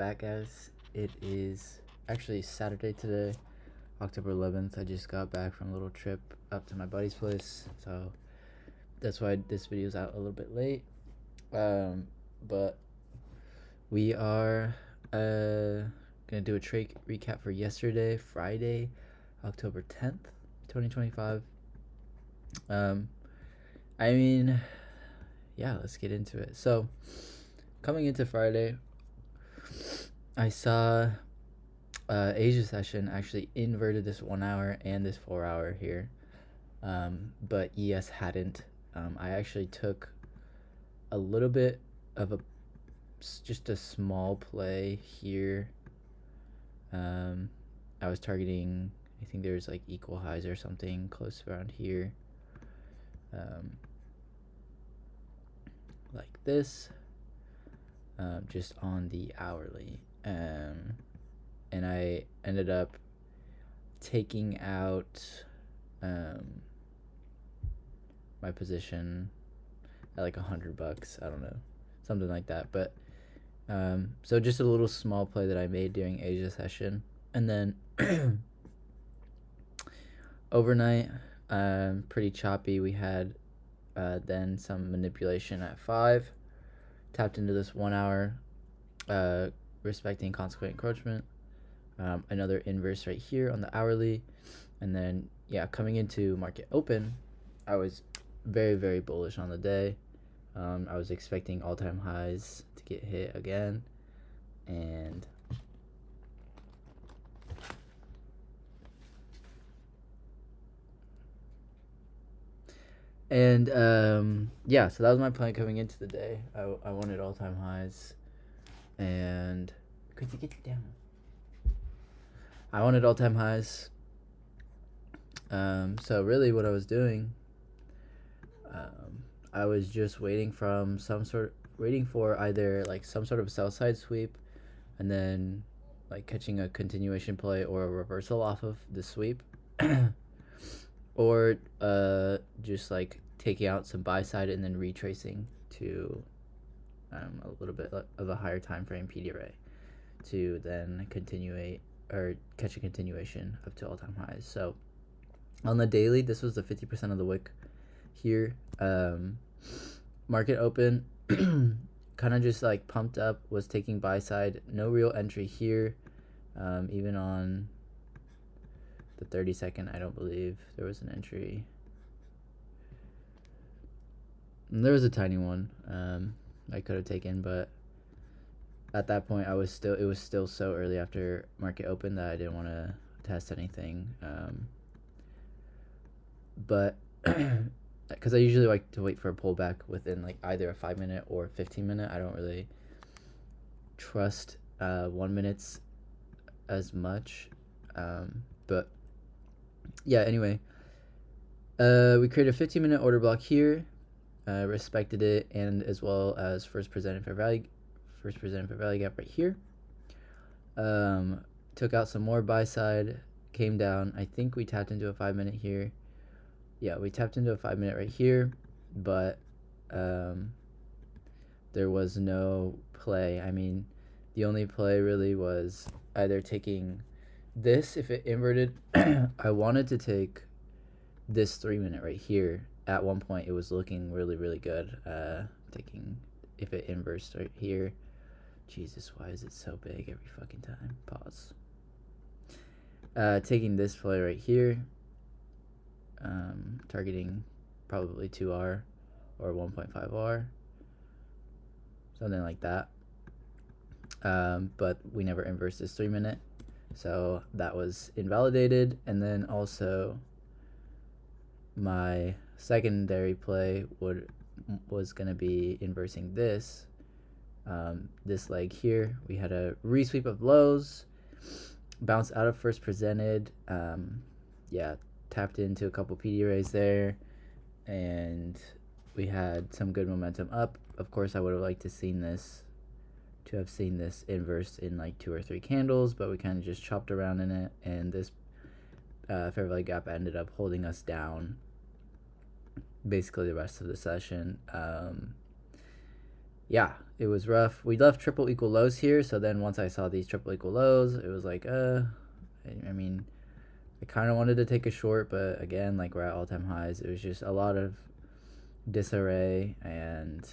Back, guys. It is actually Saturday today, October 11th. I just got back from a little trip up to my buddy's place, so that's why this video is out a little bit late. But we are gonna do a recap for yesterday, Friday, October 10th, 2025. I mean, yeah, let's get into it. So, coming into Friday, I saw Asia session actually inverted this 1 hour and this 4 hour here, but ES hadn't. I actually took a little bit of just a small play here. I was targeting, I think there's like equal highs or something close around here, like this, just on the hourly. And I ended up taking out my position at like $100. I don't know, something like that. But so just a little small play that I made during Asia session, and then overnight, pretty choppy. We had then some manipulation at 5, tapped into this 1 hour, respecting consequent encroachment. Another inverse right here on the hourly, and then coming into market open, I was very, very bullish on the day. I was expecting all-time highs to get hit again, and so that was my plan coming into the day. I wanted all-time highs, and could you get it down? I wanted all-time highs. So really what I was doing, I was just waiting for either like some sort of sell side sweep, and then like catching a continuation play or a reversal off of the sweep, or just like taking out some buy side and then retracing to a little bit of a higher time frame PD array to then catch a continuation up to all-time highs. So on the daily, this was the 50% of the wick here. Market open, kind of just like pumped up, was taking buy side, no real entry here. Even on the 30-second, I don't believe there was an entry. And there was a tiny one I could have taken, but at that point it was still so early after market open that I didn't want to test anything. But because I usually like to wait for a pullback within like either a 5-minute or 15-minute. I don't really trust 1 minutes as much. But yeah, anyway, we created a 15-minute order block here, respected it, and as well as first presented fair value gap right here. Took out some more buy side, came down. I think we tapped into a 5-minute here. Yeah, we tapped into a 5-minute right here, but there was no play. I mean, the only play really was either taking this if it inverted. I wanted to take this 3-minute right here. At one point, it was looking really, really good. Taking if it inversed right here. Jesus, why is it so big every fucking time? Pause. Taking this play right here. Targeting probably 2R or 1.5R, something like that. But we never inversed this 3-minute, so that was invalidated. And then also my secondary play was going to be inversing this leg here. We had a resweep of lows, bounce out of first presented, tapped into a couple PD arrays there, and we had some good momentum up. Of course, I would have liked to have seen this inverse in like 2 or 3 candles, but we kind of just chopped around in it, and this fair value gap ended up holding us down basically the rest of the session. yeah, it was rough. We left triple equal lows here, so then once I saw these triple equal lows, it was like, I mean, I kind of wanted to take a short, but again, like we're at all-time highs. It was just a lot of disarray and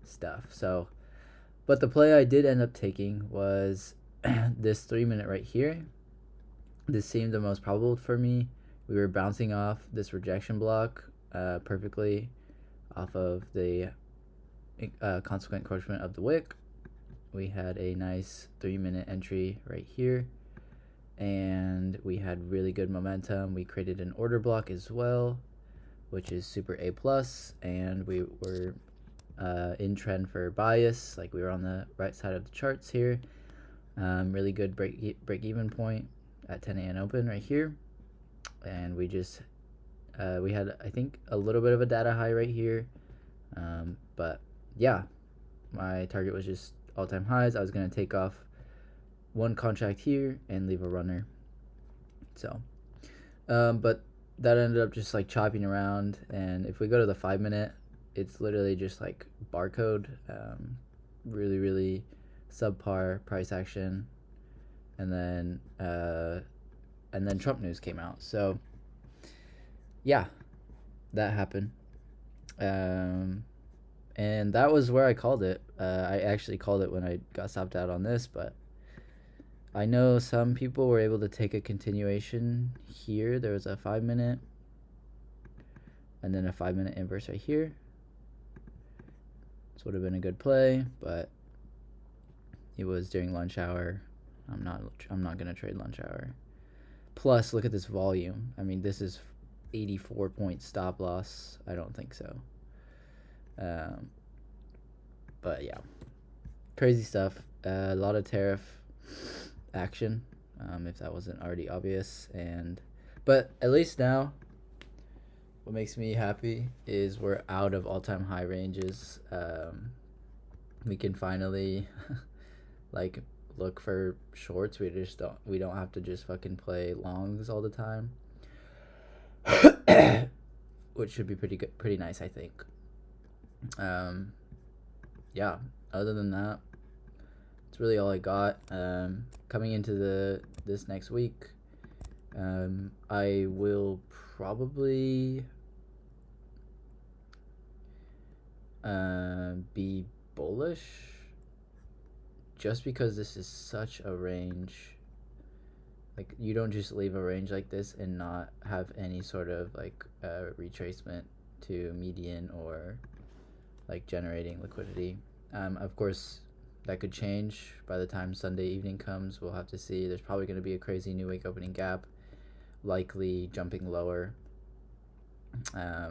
stuff. So, but the play I did end up taking was this 3-minute right here. This seemed the most probable for me. We were bouncing off this rejection block perfectly off of the consequent encroachment of the wick. We had a nice 3-minute entry right here, and we had really good momentum. We created an order block as well, which is super A plus, and we were in trend for bias. Like we were on the right side of the charts here. Really good break even point at 10 a.m. open right here, and we just we had, I think, a little bit of a data high right here, but yeah, my target was just all-time highs. I was going to take off one contract here and leave a runner. So but that ended up just like chopping around, and if we go to the 5-minute, it's literally just like barcode, really subpar price action, and then Trump news came out. So yeah, that happened, and that was where I called it. I actually called it when I got stopped out on this, but I know some people were able to take a continuation here. There was a 5-minute and then a 5-minute inverse right here. This would have been a good play, but it was during lunch hour. I'm not gonna trade lunch hour. Plus, look at this volume. I mean, this is 84-point stop loss. I don't think so. But yeah, crazy stuff. A lot of tariff action, if that wasn't already obvious. But at least now, what makes me happy is we're out of all-time high ranges. We can finally like look for shorts. We don't have to just fucking play longs all the time, which should be pretty nice, I think. Yeah, other than that, it's really all I got. Coming into this next week, I will probably be bullish, just because this is such a range. Like, you don't just leave a range like this and not have any sort of like retracement to median or like generating liquidity. Of course, that could change by the time Sunday evening comes. We'll have to see. There's probably going to be a crazy new wake opening gap, likely jumping lower.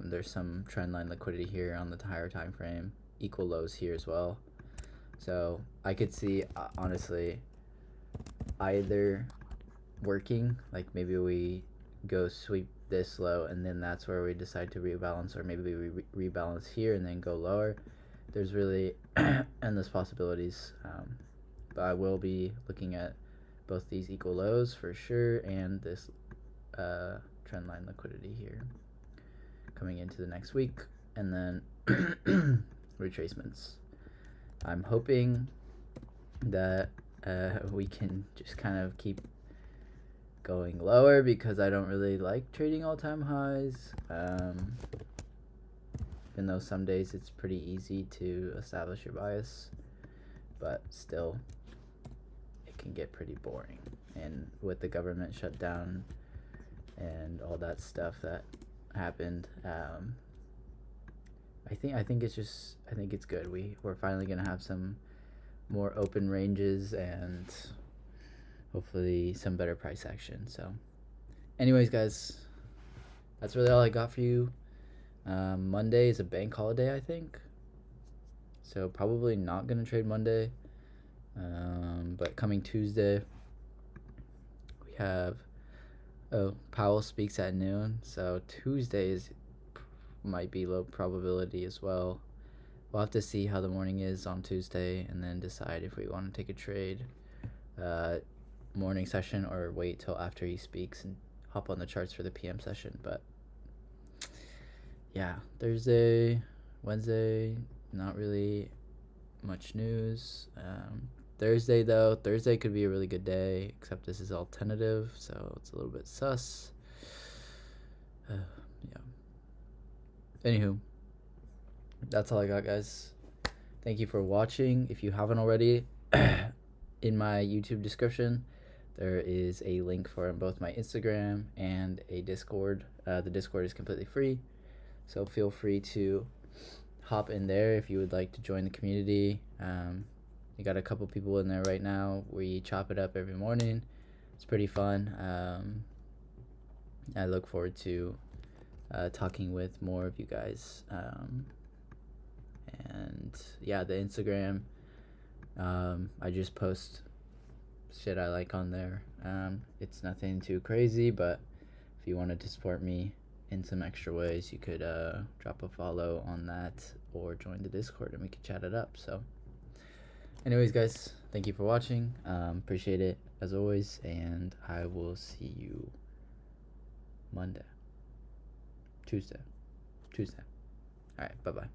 There's some trendline liquidity here on the higher time frame, equal lows here as well. So I could see, honestly, either working, like maybe we go sweep this low and then that's where we decide to rebalance, or maybe we rebalance here and then go lower. There's really endless possibilities, but I will be looking at both these equal lows for sure and this trendline liquidity here coming into the next week, and then retracements. I'm hoping that we can just kind of keep going lower, because I don't really like trading all-time highs, even though some days it's pretty easy to establish your bias, but still it can get pretty boring. And with the government shutdown and all that stuff that happened, I think it's good. We're finally gonna have some more open ranges and hopefully some better price action. So anyways, guys, that's really all I got for you. Monday is a bank holiday, I think, so probably not gonna trade Monday, but coming Tuesday we have Powell speaks at noon, so Tuesday might be low probability as well. We'll have to see how the morning is on Tuesday and then decide if we want to take a trade morning session or wait till after he speaks and hop on the charts for the PM session. But yeah, Thursday Wednesday, not really much news. Thursday though, Thursday could be a really good day, except this is all tentative, so it's a little bit sus. Yeah. Anywho, that's all I got, guys. Thank you for watching. If you haven't already, in my YouTube description, there is a link for both my Instagram and a Discord. The Discord is completely free, so feel free to hop in there if you would like to join the community. You got a couple people in there right now. We chop it up every morning. It's pretty fun. I look forward to talking with more of you guys. And yeah, the Instagram, I just post shit I like on there. It's nothing too crazy, but if you wanted to support me in some extra ways, you could drop a follow on that or join the Discord and we could chat it up. So anyways, guys, thank you for watching. Appreciate it as always, and I will see you Tuesday. All right, bye-bye.